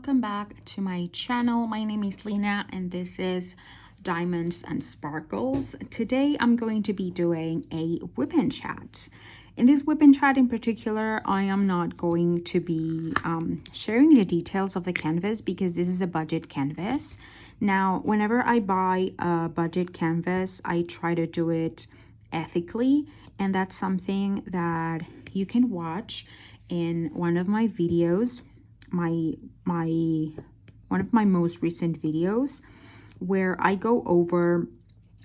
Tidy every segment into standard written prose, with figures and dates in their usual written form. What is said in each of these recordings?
welcome back to my channel. My name is Lena and this is Diamonds and Sparkles. Today I'm going to be doing a WIP and chat. In this WIP and chat in particular, I am not going to be sharing the details of the canvas because this is a budget canvas. Now, whenever I buy a budget canvas, I try to do it ethically, and that's something that you can watch in one of my videos, one of my most recent videos, where I go over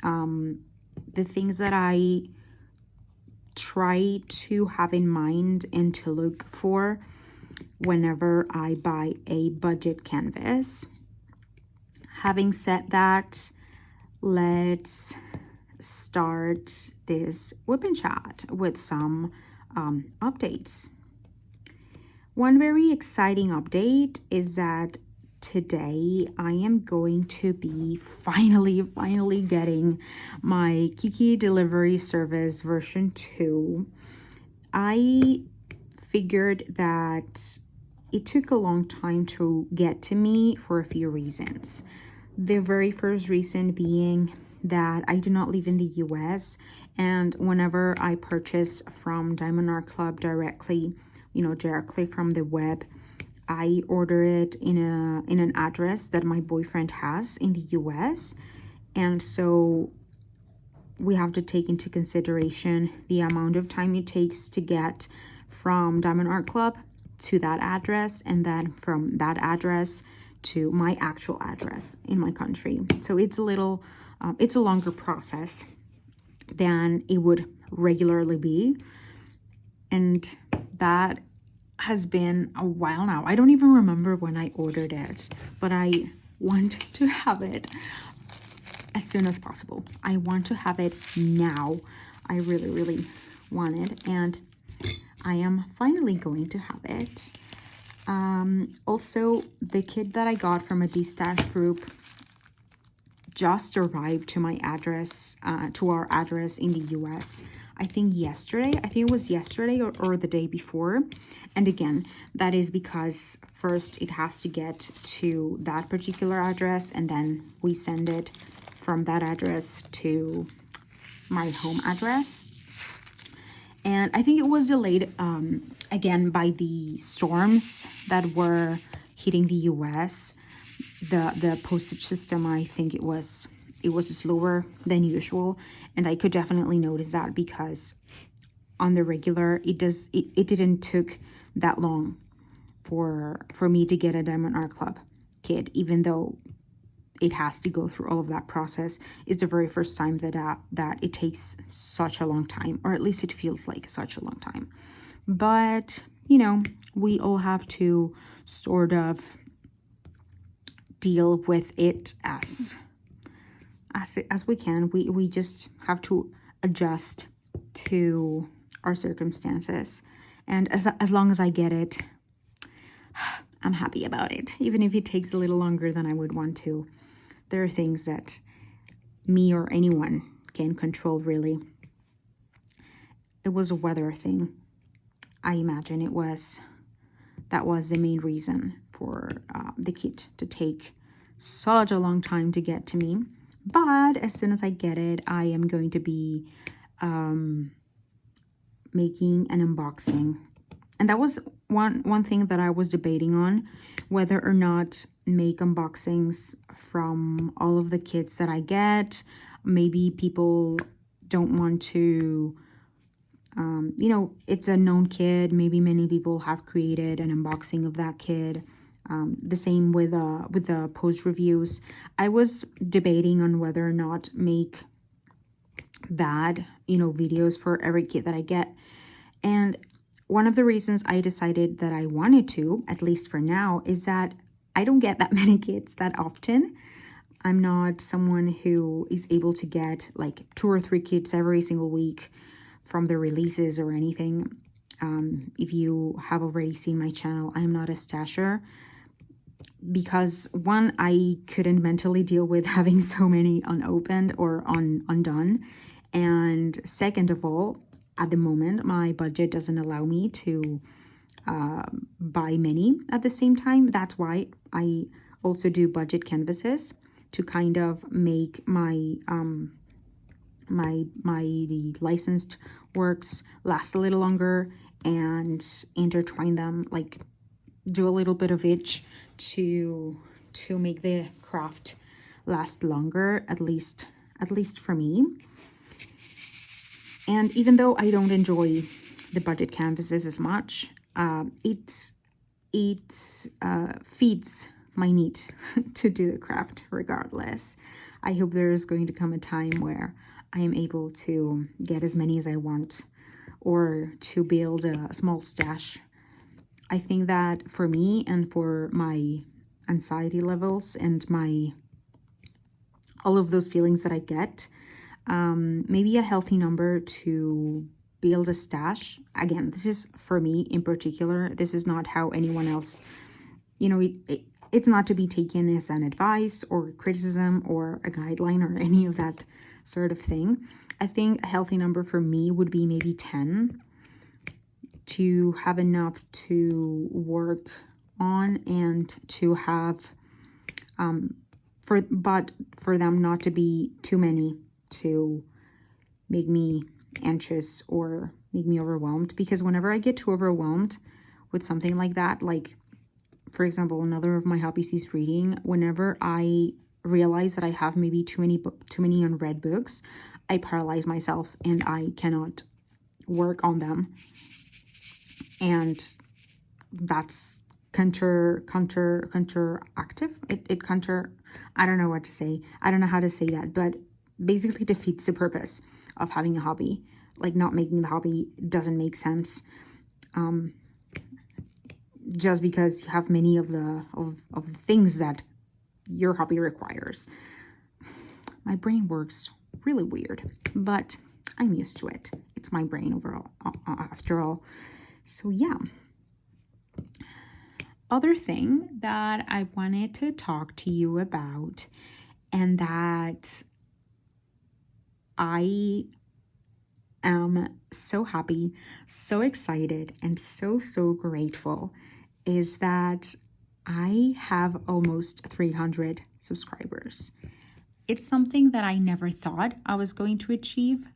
the things that I try to have in mind and to look for whenever I buy a budget canvas. Having said that, let's start this WIP and chat with some updates. One very exciting update is that today I am going to be finally getting my Kiki delivery service version 2. I figured that it took a long time to get to me for a few reasons. The very first reason being that I do not live in the US, and whenever I purchase from Diamond Art Club directly from the web, I order it in an address that my boyfriend has in the US, and so we have to take into consideration the amount of time it takes to get from Diamond Art Club to that address, and then from that address to my actual address in my country. So it's a longer process than it would regularly be, and that has been a while now. I don't even remember when I ordered it, but I want to have it as soon as possible. I want to have it now. I really want it, and I am finally going to have it. Also, the kit that I got from a D-Stash group just arrived to my address, to our address in the US. I think it was yesterday or the day before. And again, that is because first it has to get to that particular address, and then we send it from that address to my home address. And I think it was delayed again by the storms that were hitting the US. The postage system, I think it was slower than usual, and I could definitely notice that because on the regular it didn't took that long for me to get a Diamond Art Club kit, even though it has to go through all of that process. It's the very first time that it takes such a long time, or at least it feels like such a long time. But we all have to sort of deal with it as we can. We just have to adjust to our circumstances, and as long as I get it, I'm happy about it, even if it takes a little longer than I would want to. There are things that me or anyone can control, really. It was a weather thing. I imagine that was the main reason for the kit to take such a long time to get to me. But as soon as I get it, I am going to be making an unboxing. And that was one thing that I was debating on, whether or not make unboxings from all of the kits that I get. Maybe people don't want to, it's a known kit. Maybe many people have created an unboxing of that kit. The same with the post reviews. I was debating on whether or not make that, videos for every kit that I get. And one of the reasons I decided that I wanted to, at least for now, is that I don't get that many kits that often. I'm not someone who is able to get like 2 or 3 kits every single week from the releases or anything. If you have already seen my channel, I'm not a stasher, because one, I couldn't mentally deal with having so many unopened or undone, and second of all, at the moment my budget doesn't allow me to buy many at the same time. That's why I also do budget canvases to kind of make my my licensed works last a little longer and intertwine them, like do a little bit of each to make the craft last longer, at least for me. And even though I don't enjoy the budget canvases as much, it feeds my need to do the craft regardless. I hope there is going to come a time where I am able to get as many as I want, or to build a small stash. I think that for me and for my anxiety levels and my all of those feelings that I get, maybe a healthy number to build a stash. Again, this is for me in particular. This is not how anyone else, it's not to be taken as an advice or criticism or a guideline or any of that sort of thing. I think a healthy number for me would be maybe 10, to have enough to work on and to have but for them not to be too many to make me anxious or make me overwhelmed. Because whenever I get too overwhelmed with something like that, like for example, another of my hobbies is reading. Whenever I realize that I have maybe too many unread books, I paralyze myself and I cannot work on them. And that's counteractive. I don't know what to say. I don't know how to say that, but basically defeats the purpose of having a hobby. Like, not making the hobby doesn't make sense. Just because you have many of the things that your hobby requires. My brain works really weird, but I'm used to it. It's my brain overall, after all. So yeah. Other thing that I wanted to talk to you about, and that I am so happy, so excited, and so grateful, is that I have almost 300 subscribers. It's something that I never thought I was going to achieve,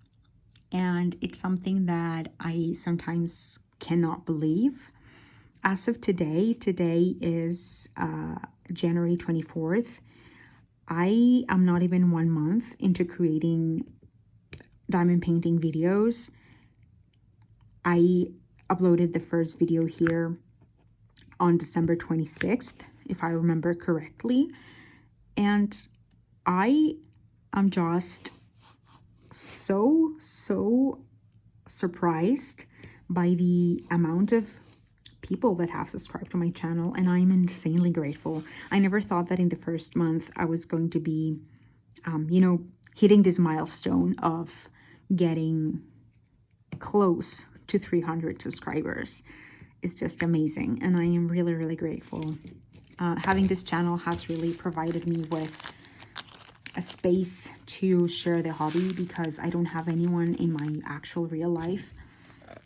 and it's something that I sometimes cannot believe. As of today is January 24th. I am not even 1 month into creating diamond painting videos. I uploaded the first video here on December 26th, if I remember correctly. And I am just so surprised by the amount of people that have subscribed to my channel, and I'm insanely grateful. I never thought that in the first month I was going to be, hitting this milestone of getting close to 300 subscribers. It's just amazing, and I am really grateful. Having this channel has really provided me with a space to share the hobby, because I don't have anyone in my actual real life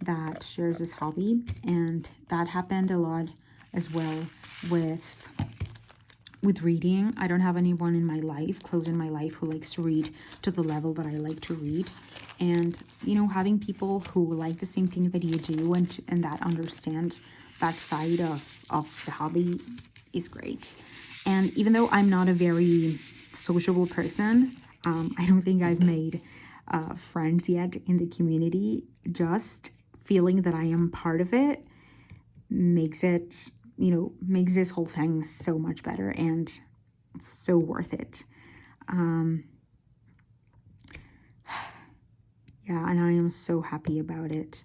that shares this hobby. And that happened a lot as well with reading. I don't have anyone in my life, close in my life, who likes to read to the level that I like to read. And having people who like the same thing that you do and that understand that side of the hobby is great. And even though I'm not a very sociable person, I don't think I've made friends yet in the community. Just feeling that I am part of it makes it, makes this whole thing so much better and so worth it. Yeah, and I am so happy about it.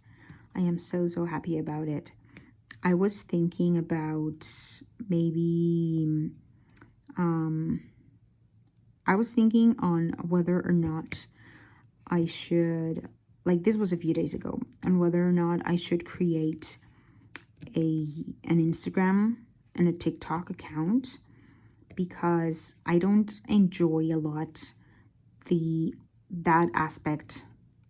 I am so happy about it. I was thinking about maybe, I was thinking on whether or not I should, like, this was a few days ago, and whether or not I should create an Instagram and a TikTok account, because I don't enjoy a lot that aspect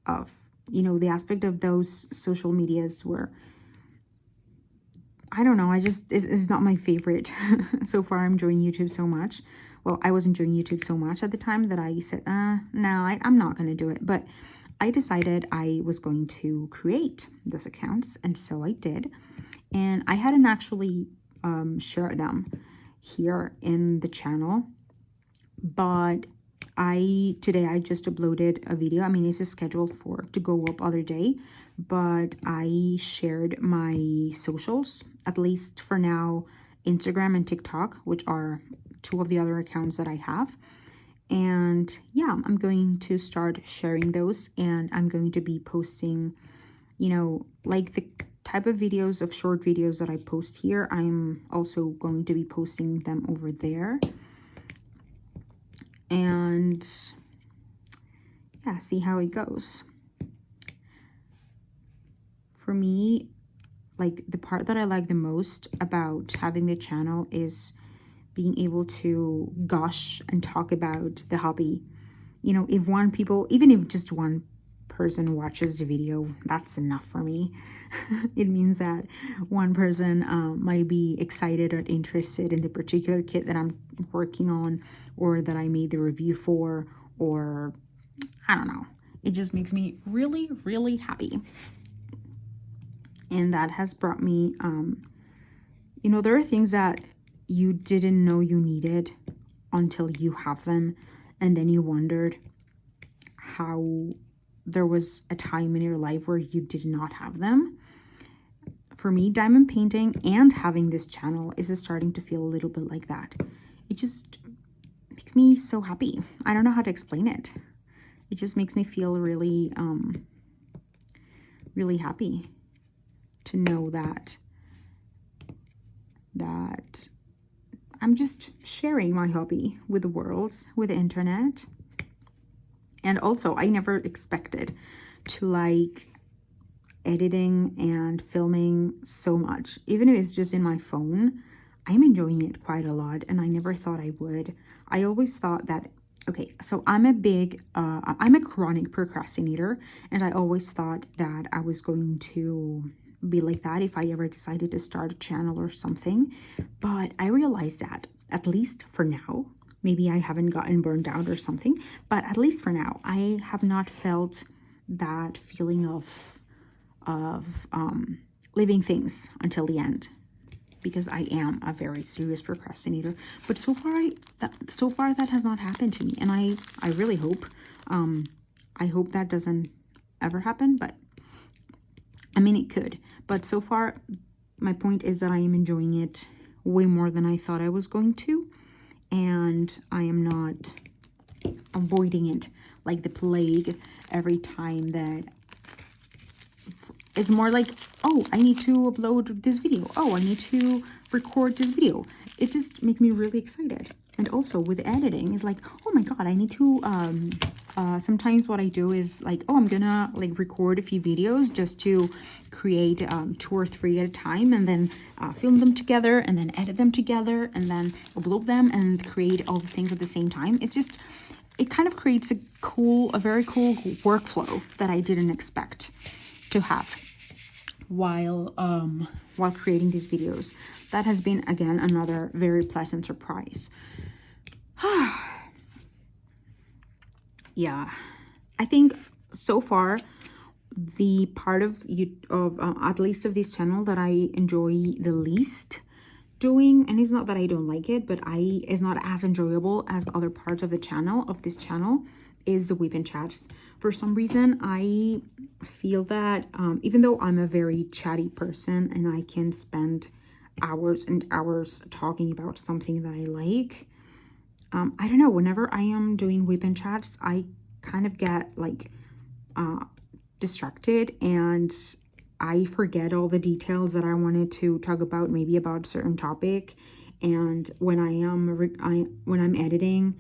of, the aspect of those social medias where I don't know, it's not my favorite. So far I'm enjoying YouTube so much. Well, I was enjoying YouTube so much at the time that I said, no, I'm not going to do it. But I decided I was going to create those accounts, and so I did. And I hadn't actually shared them here in the channel, but today I just uploaded a video. I mean, it's scheduled to go up other day, but I shared my socials, at least for now, Instagram and TikTok, which are two of the other accounts that I have. And yeah, I'm going to start sharing those, and I'm going to be posting, you know, like the type of videos, of short videos that I post here, I'm also going to be posting them over there. And yeah, see how it goes. For me, like, the part that I like the most about having the channel is being able to gush and talk about the hobby. You know, even if just one person watches the video, that's enough for me. It means that one person might be excited or interested in the particular kit that I'm working on, or that I made the review for, or I don't know. It just makes me really, really happy. And that has brought me, you know, there are things that you didn't know you needed until you have them, and then you wondered how there was a time in your life where you did not have them. For me, diamond painting and having this channel is starting to feel a little bit like that. It just makes me so happy. I don't know how to explain it. It just makes me feel really, really happy to know that I'm just sharing my hobby with the world, with the internet. And also, I never expected to like editing and filming so much. Even if it's just in my phone, I'm enjoying it quite a lot, and I never thought I would. I always thought that, okay, so I'm a chronic procrastinator, and I always thought that I was going to be like that if I ever decided to start a channel or something. But I realized that, at least for now, maybe I haven't gotten burned out or something, but at least for now, I have not felt that feeling of leaving things until the end, because I am a very serious procrastinator. But so far that has not happened to me, and I really hope that doesn't ever happen. But I mean, it could. But so far, my point is that I am enjoying it way more than I thought I was going to, and I am not avoiding it like the plague every time that it's more like, oh, I need to upload this video. Oh, I need to record this video. It just makes me really excited. And also with editing, it's like, oh my God, I need to, sometimes what I do is like, oh, I'm gonna like record a few videos just to create 2 or 3 at a time, and then film them together, and then edit them together, and then upload them and create all the things at the same time. It's just, it kind of creates a very cool workflow that I didn't expect to have while creating these videos. That has been, again, another very pleasant surprise. Yeah, I think so far the part of at least of this channel that I enjoy the least doing, and it's not that I don't like it, but it's not as enjoyable as other parts of this channel, is the WIP and chats. For some reason, I feel that even though I'm a very chatty person and I can spend hours and hours talking about something that I like, I don't know, whenever I am doing WIP and chats, I kind of get like distracted, and I forget all the details that I wanted to talk about, maybe about a certain topic. And when I'm editing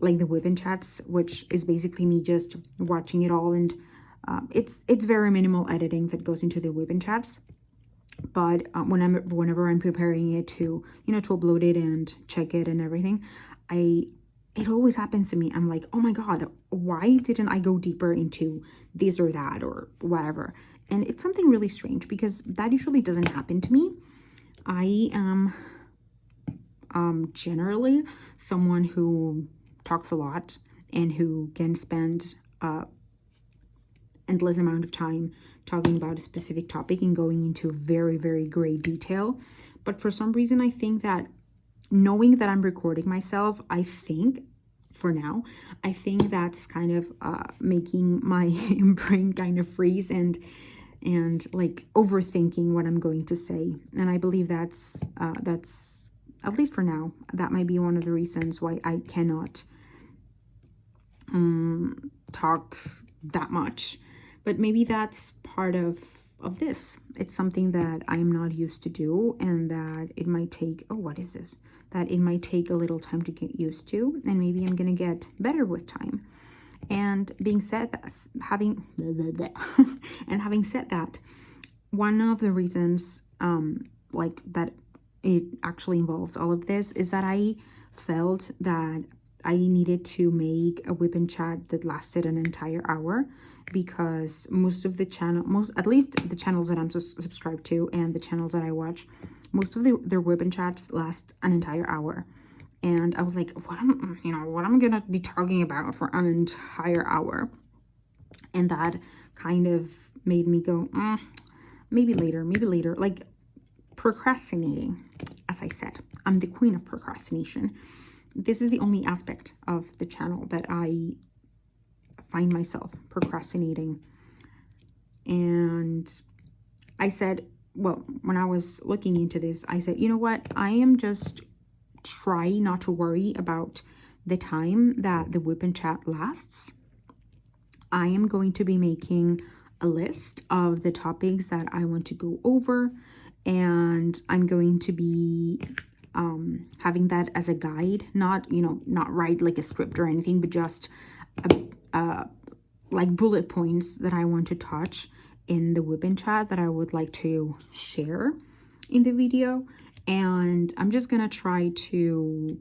like the WIP and chats, which is basically me just watching it all, and it's very minimal editing that goes into the WIP and chats. But whenever I'm preparing it to, to upload it and check it and everything, it always happens to me. I'm like, oh my God, why didn't I go deeper into this or that or whatever? And it's something really strange, because that usually doesn't happen to me. I am generally someone who talks a lot and who can spend endless amount of time talking about a specific topic and going into very, very great detail. But for some reason, I think that knowing that I'm recording myself, I think for now, I think that's kind of making my brain kind of freeze and like overthinking what I'm going to say. And I believe that's at least for now, that might be one of the reasons why I cannot talk that much. But maybe that's part of this. It's something that I'm not used to do, and that it might take, oh, what is this? That it might take a little time to get used to, and maybe I'm gonna get better with time. And being said that, having and having said that, one of the reasons like that it actually involves all of this is that I felt that I needed to make a WIP and chat that lasted an entire hour, because most of the at least the channels that I'm subscribed to and the channels that I watch, most of their WIP and chats last an entire hour. And I was like, what am I gonna be talking about for an entire hour? And that kind of made me go, maybe later, like procrastinating. As I said, I'm the queen of procrastination. This is the only aspect of the channel that I find myself procrastinating. And I said, well, when I was looking into this, I said, you know what? I am just try not to worry about the time that the WIP and chat lasts. I am going to be making a list of the topics that I want to go over, and I'm going to be having that as a guide, not write like a script or anything, but just like bullet points that I want to touch in the WIP and chat that I would like to share in the video. And I'm just gonna try to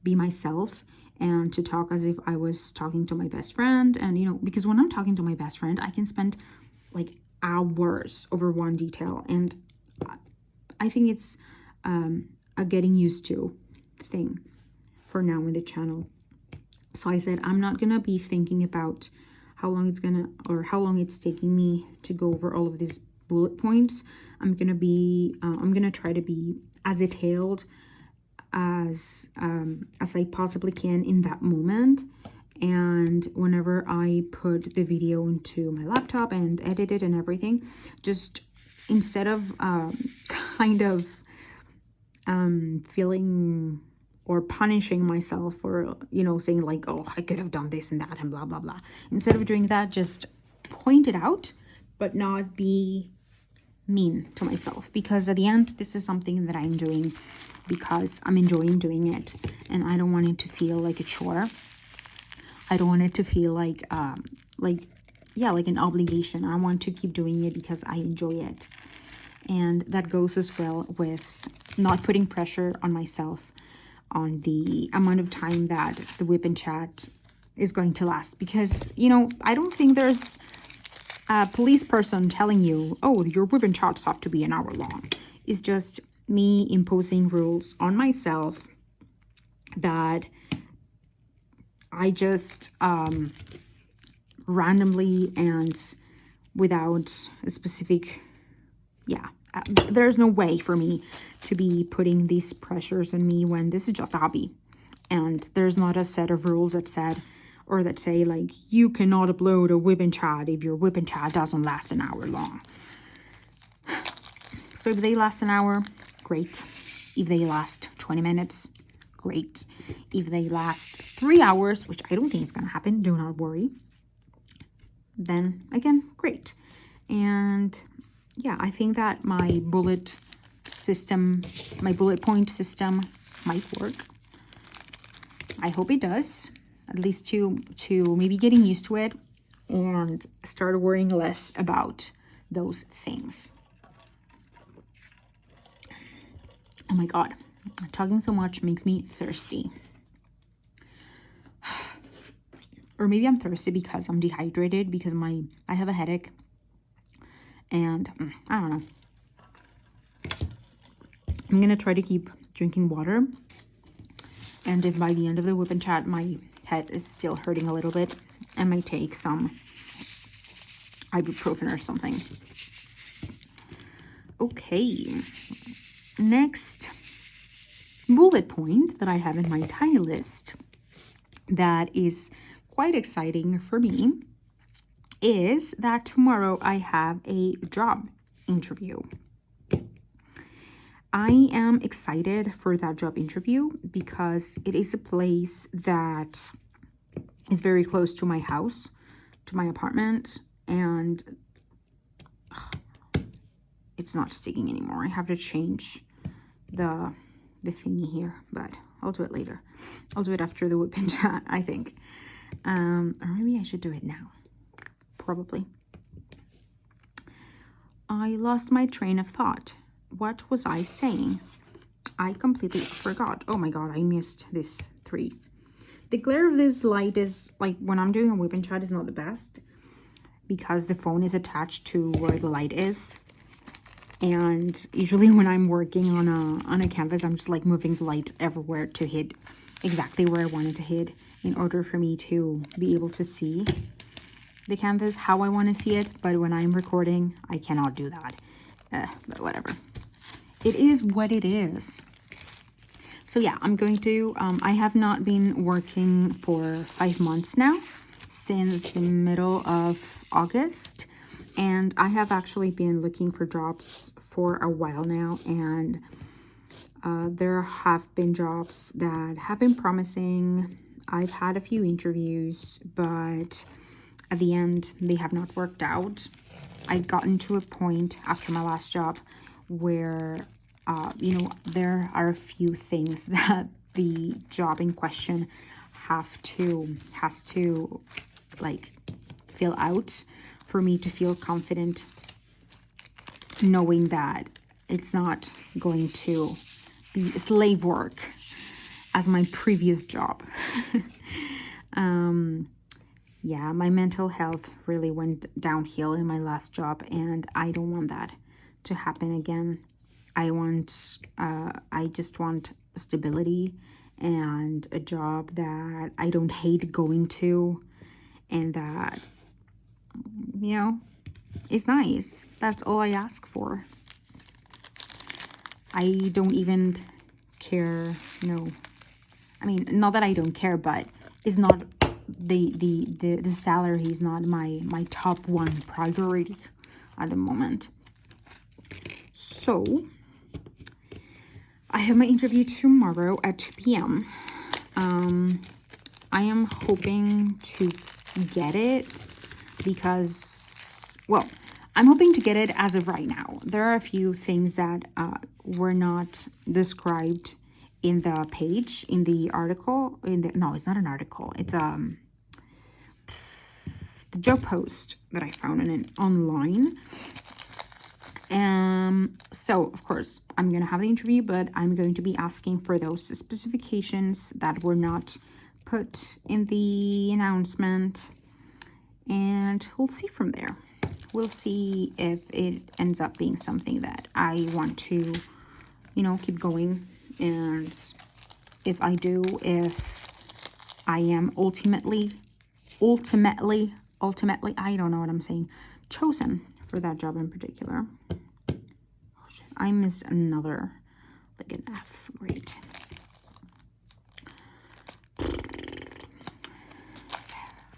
be myself and to talk as if I was talking to my best friend. And because when I'm talking to my best friend, I can spend like hours over one detail, and I think it's a getting used to thing for now in the channel. So I said I'm not gonna be thinking about how long it's taking me to go over all of these bullet points. I'm gonna try to be as detailed as I possibly can in that moment. And whenever I put the video into my laptop and edit it and everything, just instead of kind of feeling or punishing myself for saying like, oh, I could have done this and that and blah blah blah, instead of doing that, just point it out, but not be mean to myself, because at the end this is something that I'm doing because I'm enjoying doing it, and I don't want it to feel like a chore. I don't want it to feel like like an obligation. I want to keep doing it because I enjoy it. And that goes as well with not putting pressure on myself on the amount of time that the WIP and chat is going to last, because I don't think there's a police person telling you, oh, your WIP and chats have to be an hour long. It's just me imposing rules on myself that I just randomly and without a specific, there's no way for me to be putting these pressures on me when this is just a hobby. And there's not a set of rules that say like, you cannot upload a WIP and chat if your WIP and chat doesn't last an hour long. So if they last an hour, great. If they last 20 minutes, great. If they last 3 hours, which I don't think it's going to happen, do not worry, then again, great. And yeah, I think that my bullet point system might work. I hope it does, at least to maybe getting used to it and start worrying less about those things. Oh my God, talking so much makes me thirsty. Or maybe I'm thirsty because I'm dehydrated, because I have a headache. And I don't know. I'm gonna try to keep drinking water. And if by the end of the WIP and CHAT my head is still hurting a little bit, I might take some ibuprofen or something. Okay, next bullet point that I have in my tiny list that is quite exciting for me is that tomorrow I have a job interview. I am excited for that job interview because it is a place that is very close to my house, to my apartment, and it's not sticking anymore. I have to change the thingy here, but I'll do it later. I'll do it after the WIP and CHAT, I think. Or maybe I should do it now. Probably. I lost my train of thought. What was I saying? I completely forgot. Oh my god, I missed this 3. The glare of this light is, like, when I'm doing a WIP and CHAT, is not the best because the phone is attached to where the light is. And usually when I'm working on a canvas, I'm just like moving the light everywhere to hit exactly where I want it to hit in order for me to be able to see the canvas how I want to see it. But when I'm recording, I cannot do that. But whatever. It is what it is. So yeah, I'm going to, I have not been working for 5 months now, since the middle of August. And I have actually been looking for jobs for a while now, and there have been jobs that have been promising. I've had a few interviews, but at the end, they have not worked out. I've gotten to a point after my last job where, you know, there are a few things that the job in question has to like fill out for me to feel confident, knowing that it's not going to be slave work as my previous job. Yeah, my mental health really went downhill in my last job, and I don't want that to happen again. I just want stability and a job that I don't hate going to, and that, you know, is nice. That's all I ask for. I don't even care, no. I mean, not that I don't care, but it's not the salary is not my top 1 priority at the moment. So I have my interview tomorrow at 2 p.m. I am hoping to get it because, well, I'm hoping to get it as of right now. There are a few things that were not described in the page, in the article, no, it's not an article. It's the job post that I found online. So of course I'm gonna have the interview, but I'm going to be asking for those specifications that were not put in the announcement, and we'll see from there. We'll see if it ends up being something that I want to, you know, keep going, and if I do, if I am ultimately, I don't know what I'm saying, chosen for that job in particular. Oh, shit. I missed another, like an F. Great.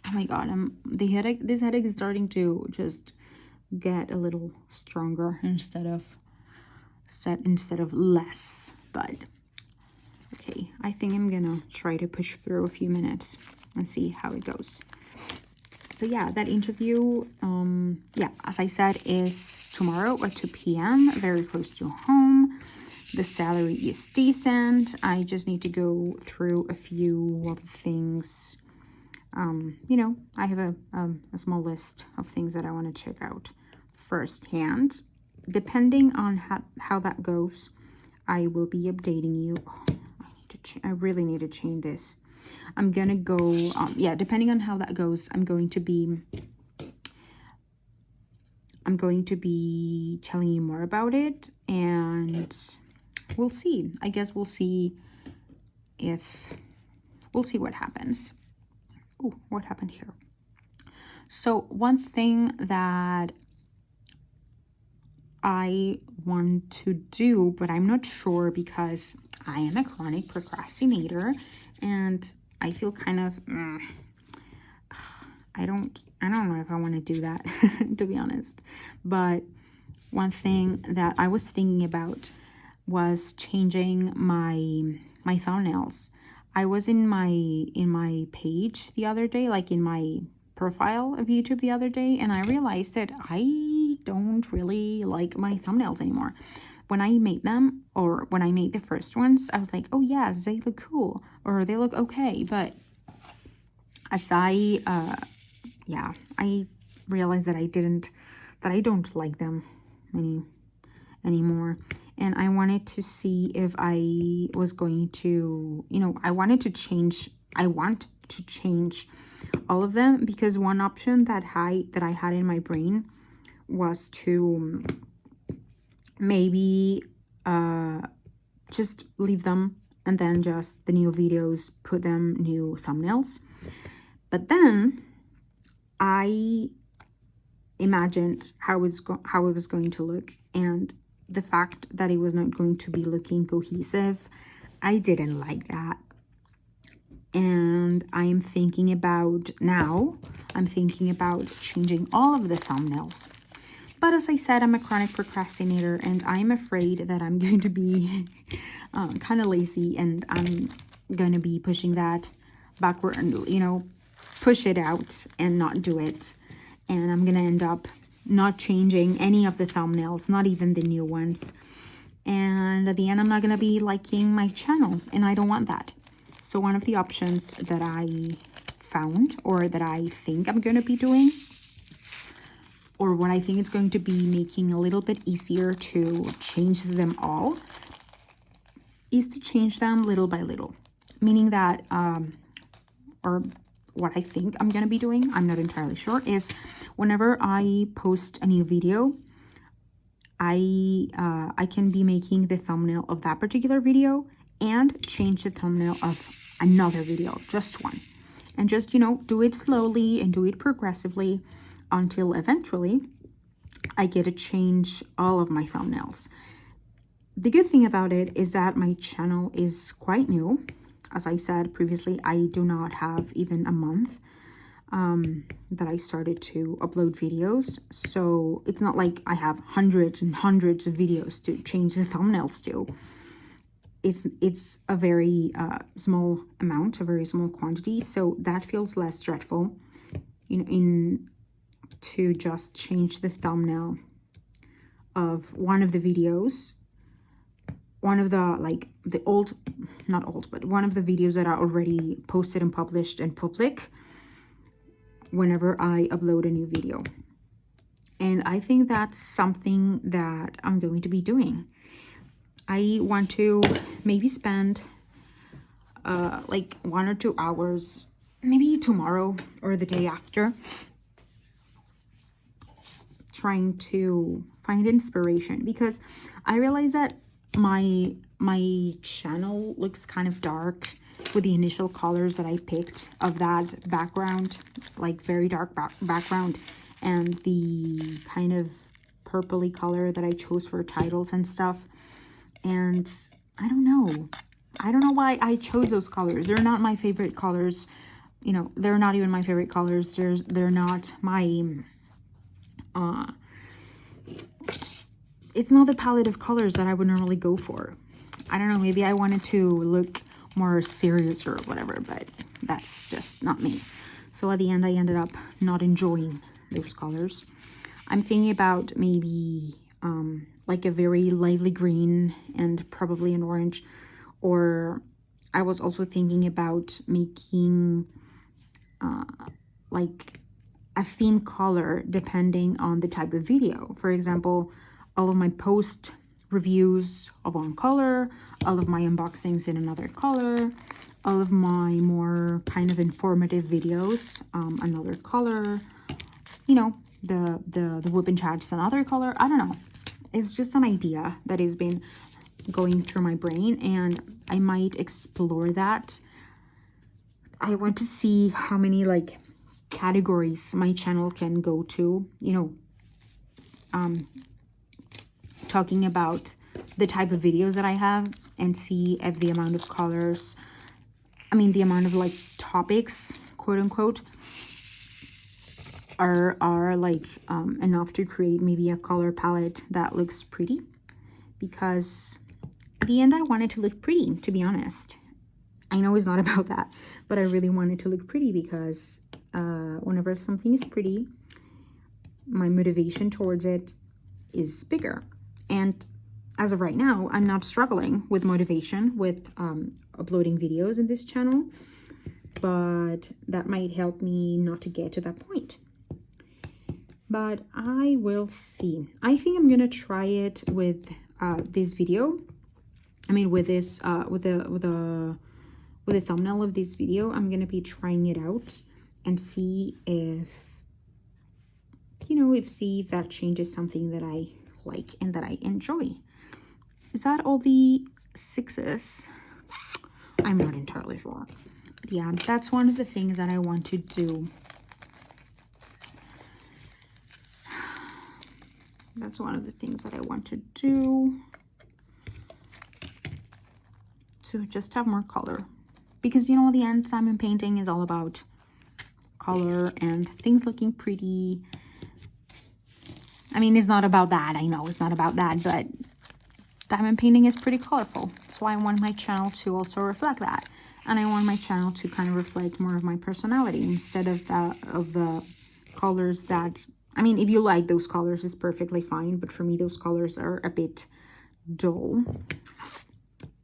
Oh my god, this headache is starting to just get a little stronger instead of less. But okay, I think I'm gonna try to push through a few minutes and see how it goes. So yeah, that interview, yeah, as I said, is tomorrow at 2 p.m. very close to home. The salary is decent. I just need to go through a few of the things. You know, I have a small list of things that I want to check out firsthand. Depending on how that goes, I will be updating you. Oh, I really need to change this. I'm gonna go, yeah, depending on how that goes, I'm going to be telling you more about it, and we'll see. I guess we'll see what happens. Oh, what happened here? So one thing that I want to do, but I'm not sure because I am a chronic procrastinator and I feel kind of, I don't know if I want to do that, to be honest. But one thing that I was thinking about was changing my thumbnails. I was in my page the other day, like in my profile of YouTube the other day, and I realized that I don't really like my thumbnails anymore. When I made them, or when I made the first ones, I was like, oh yes, they look cool, or they look okay. But as I realized that I don't like them anymore. And I wanted to see if I was going to, I want to change all of them, because one option that I had in my brain was to maybe just leave them and then just the new videos, put them new thumbnails. But then I imagined how it was going to look, and the fact that it was not going to be looking cohesive, I didn't like that. And I'm thinking about changing all of the thumbnails. But as I said, I'm a chronic procrastinator, and I'm afraid that I'm going to be kind of lazy, and I'm going to be pushing that backward, push it out and not do it. And I'm going to end up not changing any of the thumbnails, not even the new ones. And at the end, I'm not going to be liking my channel, and I don't want that. So one of the options that I found, or that I think I'm going to be doing, or what I think it's going to be making a little bit easier to change them all, is to change them little by little. Meaning that, or what I think I'm going to be doing, I'm not entirely sure, is whenever I post a new video, I can be making the thumbnail of that particular video and change the thumbnail of another video, just one. And just, do it slowly and do it progressively until eventually I get to change all of my thumbnails. The good thing about it is that my channel is quite new. As I said previously, I do not have even a month that I started to upload videos. So it's not like I have hundreds and hundreds of videos to change the thumbnails to. It's a very small amount, a very small quantity. So that feels less dreadful, to just change the thumbnail of one of the videos. One of the, one of the videos that are already posted and published in public whenever I upload a new video. And I think that's something that I'm going to be doing. I want to maybe spend 1 or 2 hours, maybe tomorrow or the day after, trying to find inspiration, because I realize that my channel looks kind of dark with the initial colors that I picked of that background, like very dark background, and the kind of purpley color that I chose for titles and stuff. And I don't know why I chose those colors. They're not my favorite colors. They're not even my favorite colors. They're not my it's not the palette of colors that I would normally go for. I don't know, maybe I wanted to look more serious or whatever, but that's just not me. So at the end, I ended up not enjoying those colors. I'm thinking about maybe like a very lively green and probably an orange, or I was also thinking about making like a theme color depending on the type of video. For example, all of my post reviews of one color, all of my unboxings in another color, all of my more kind of informative videos, another color, the WIP and CHAT is another color. I don't know. It's just an idea that has been going through my brain, and I might explore that. I want to see how many like categories my channel can go to, you know, talking about the type of videos that I have, and see if the amount of colors, I mean the amount of like topics, quote unquote, are like enough to create maybe a color palette that looks pretty. Because at the end I want it to look pretty, to be honest. I know it's not about that, but I really want it to look pretty, because whenever something is pretty, my motivation towards it is bigger. And as of right now, I'm not struggling with motivation with uploading videos in this channel, but that might help me not to get to that point. But I will see. I think I'm gonna try it with this video. I mean, with this with the thumbnail of this video, I'm gonna be trying it out and see if, you know, see if that changes something that I like and that I enjoy. Is that all the 6s? I'm not entirely sure. But yeah, that's one of the things that I want to do. That's one of the things that I want to do, to just have more color. Because, you know, the end, diamond painting is all about color and things looking pretty. I mean, it's not about that. I know it's not about that, but diamond painting is pretty colorful. So I want my channel to also reflect that. And I want my channel to kind of reflect more of my personality, instead of the colors that, I mean, if you like those colors, it's perfectly fine. But for me, those colors are a bit dull.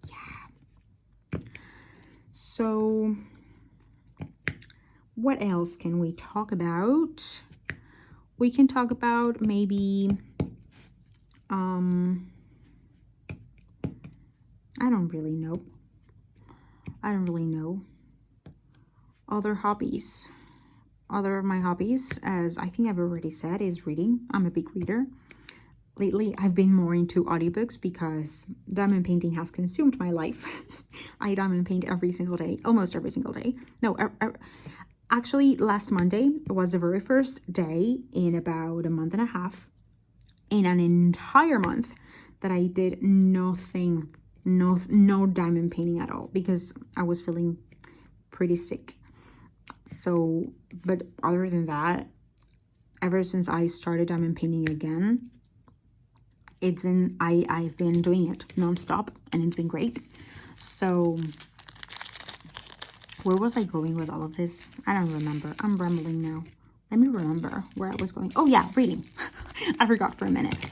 Yeah. So what else can we talk about? We can talk about maybe, I don't really know. Other hobbies. Other of my hobbies, as I think I've already said, is reading. I'm a big reader. Lately, I've been more into audiobooks because diamond painting has consumed my life. I diamond paint every single day, almost every single day. No, actually, last Monday was the very first day in about a month and a half, in an entire month, that I did nothing, no diamond painting at all, because I was feeling pretty sick. So, but other than that, ever since I started diamond painting again, it's been, I've been doing it nonstop, and it's been great. So where was I going with all of this? I don't remember. I'm rambling now. Let me remember where I was going. Oh yeah, reading. I forgot for a minute.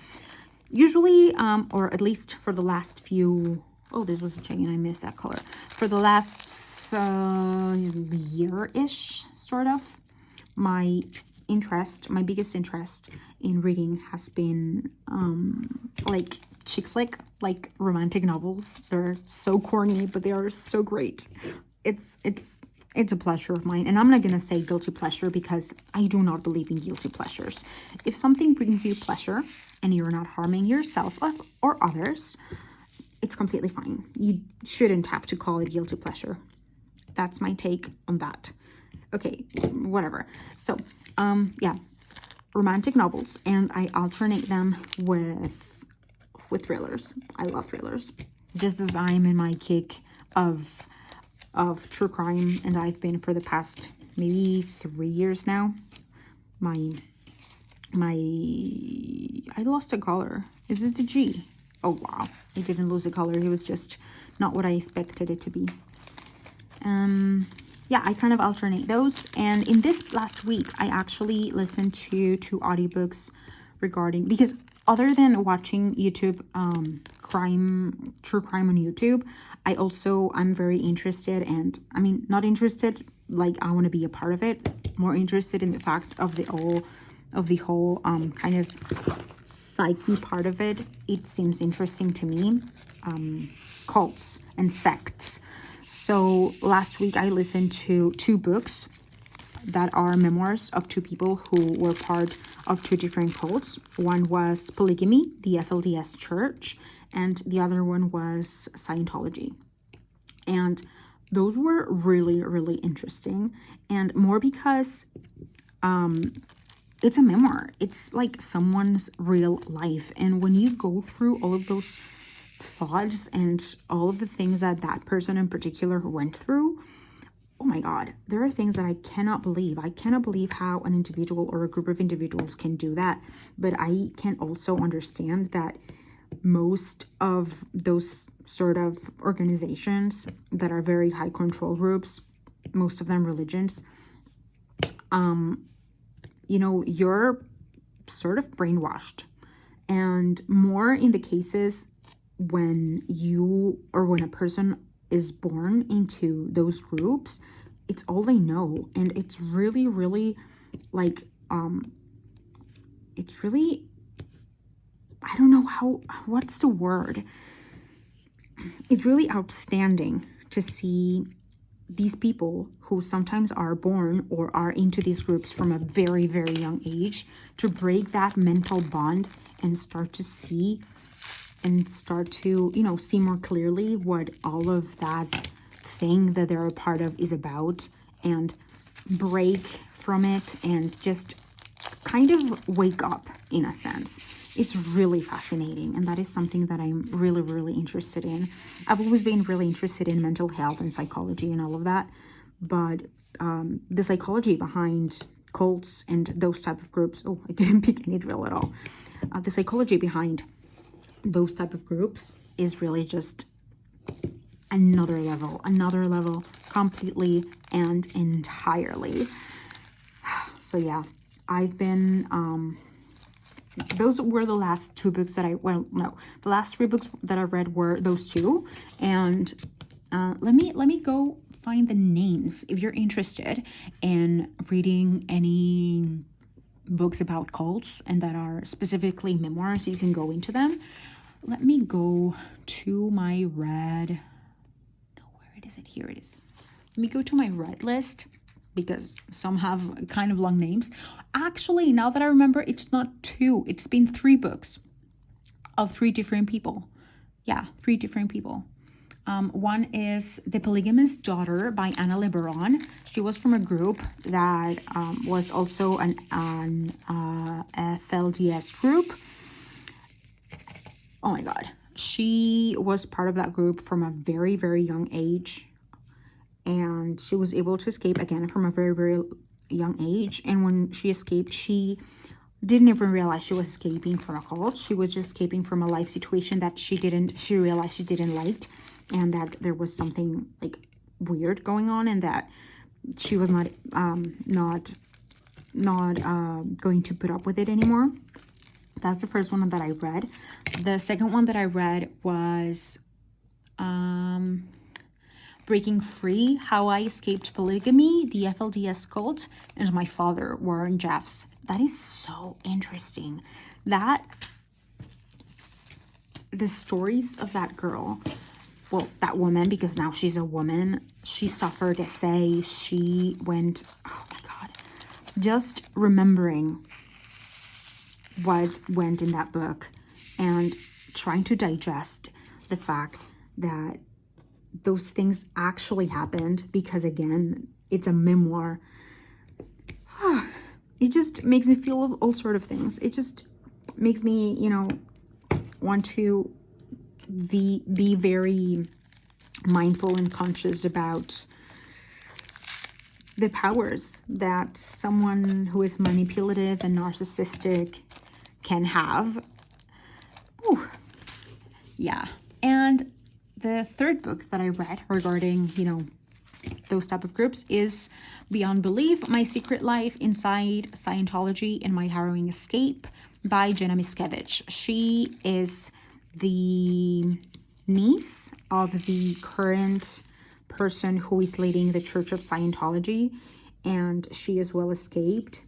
Usually, or at least for the last few, oh, this was a chicken, I missed that color. For the last year-ish, sort of, my biggest interest in reading has been like chick flick, like romantic novels. They're so corny, but they are so great. It's a pleasure of mine, and I'm not gonna say guilty pleasure, because I do not believe in guilty pleasures. If something brings you pleasure and you're not harming yourself or others, it's completely fine. You shouldn't have to call it guilty pleasure. That's my take on that. Okay, whatever. So, yeah, romantic novels, and I alternate them with thrillers. I love thrillers. Just as I'm in my kick of true crime, and I've been for the past maybe 3 years now. I lost a color. Is it the G? Oh wow, I didn't lose a color. It was just not what I expected it to be. Yeah, I kind of alternate those. And in this last week, I actually listened to 2 audiobooks regarding, because other than watching YouTube, true crime on YouTube, I'm very interested, and I mean, not interested like I want to be a part of it, more interested in the fact of the whole kind of psyche part of it. It seems interesting to me. Cults and sects. So last week I listened to 2 books that are memoirs of 2 people who were part of 2 different cults. One was Polygamy, the FLDS Church, and the other one was Scientology. And those were really, really interesting, and more because it's a memoir. It's like someone's real life. And when you go through all of those thoughts and all of the things that that person in particular went through, oh my God, there are things that I cannot believe. I cannot believe how an individual or a group of individuals can do that. But I can also understand that most of those sort of organizations that are very high control groups, most of them religions, you know, you're sort of brainwashed. And more in the cases when you or when a person is born into those groups, it's all they know. And it's really, really like, it's really, I don't know what's the word? It's really outstanding to see these people who sometimes are born or are into these groups from a very, very young age, to break that mental bond and start to see and start to, you know, see more clearly what all of that thing that they're a part of is about, and break from it and just kind of wake up in a sense. It's really fascinating, and that is something that I'm really, really interested in. I've always been really interested in mental health and psychology and all of that, but the psychology behind cults and those type of groups, oh, I didn't pick any drill at all. The psychology behind those type of groups is really just another level completely and entirely. So yeah, I've been those were the last two books that the last three books that I read were those two. And let me go find the names if you're interested in reading any books about cults and that are specifically memoirs. You can go into them. Let me go to my red, no, where is it? Here it is. Let me go to my red list, because some have kind of long names. Actually, now that I remember, it's not two. It's been 3 books of 3 different people. Yeah, 3 different people. One is The Polygamist Daughter by Anna LeBaron. She was from a group that was also an FLDS group. Oh my God. She was part of that group from a very, very young age. And she was able to escape again from a very, very young age. And when she escaped, she didn't even realize she was escaping from a cult. She was just escaping from a life situation that she realized she didn't like, and that there was something like weird going on, and that she was not going to put up with it anymore. That's the first one that I read. The second one that I read was Breaking Free: How I Escaped Polygamy, the FLDS Cult, and My Father, Warren Jeffs. That is so interesting. That the stories of that girl, well, that woman, because now she's a woman, she suffered essay, she went, oh my God, just remembering what went in that book and trying to digest the fact that those things actually happened, because again, it's a memoir. It just makes me feel of all sort of things. It just makes me, you know, want to be very mindful and conscious about the powers that someone who is manipulative and narcissistic can have. Ooh. Yeah. And the third book that I read regarding, you know, those type of groups is Beyond Belief: My Secret Life Inside Scientology and My Harrowing Escape by Jenna Miskevich. She is the niece of the current person who is leading the Church of Scientology, and she as well escaped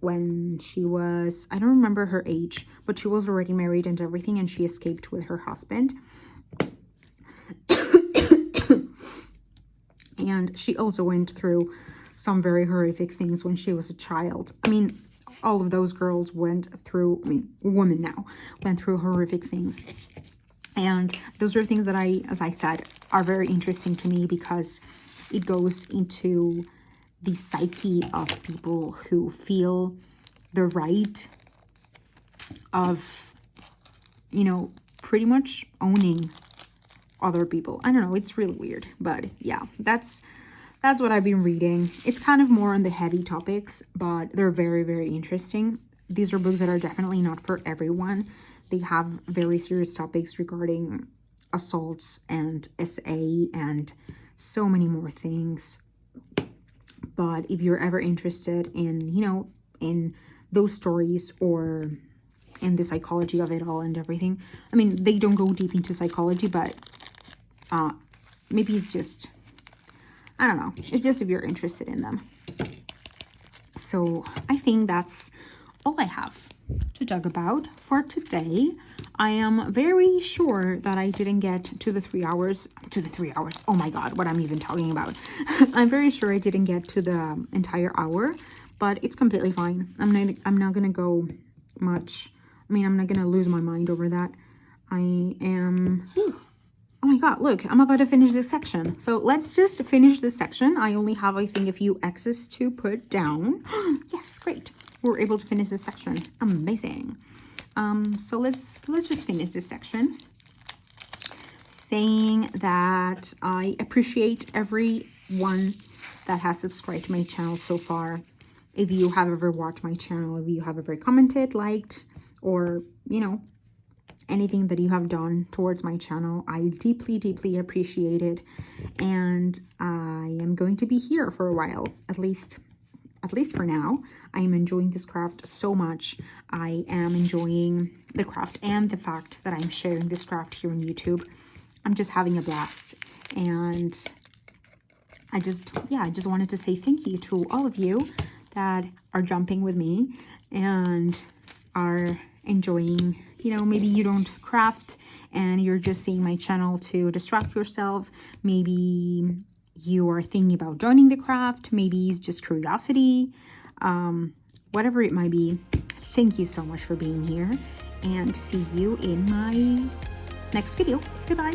when she was, I don't remember her age, but she was already married and everything, and she escaped with her husband. And she also went through some very horrific things when she was a child. I mean, all of those girls went through, I mean, women now, went through horrific things And those are things that as I said, are very interesting to me, because it goes into the psyche of people who feel the right of, you know, pretty much owning other people. I don't know, it's really weird, but yeah, that's what I've been reading. It's kind of more on the heavy topics, but they're very, very interesting. These are books that are definitely not for everyone. They have very serious topics regarding assaults and SA and so many more things. But if you're ever interested in, you know, in those stories or in the psychology of it all and everything, I mean, they don't go deep into psychology, but maybe it's just, I don't know, it's just if you're interested in them. So I think that's all I have to talk about for today. I am very sure that I didn't get to the 3 hours. Oh my god, what I'm even talking about. I'm very sure I didn't get to the entire hour, but it's completely fine. I'm not gonna go much. I mean, I'm not gonna lose my mind over that. I am... Oh my god, look, I'm about to finish this section. So let's just finish this section. I only have, I think, a few X's to put down. Yes, great. We're able to finish this section. Amazing. So let's just finish this section. Saying that I appreciate everyone that has subscribed to my channel so far. If you have ever watched my channel, if you have ever commented, liked, or, you know, anything that you have done towards my channel, I deeply, deeply appreciate it. And I am going to be here for a while, at least for now. I am enjoying this craft so much. I am enjoying the craft and the fact that I'm sharing this craft here on YouTube. I'm just having a blast. And I just wanted to say thank you to all of you that are jumping with me and are enjoying. You know, maybe you don't craft and you're just seeing my channel to distract yourself. Maybe you are thinking about joining the craft. Maybe it's just curiosity. Whatever it might be, thank you so much for being here, and see you in my next video. Goodbye.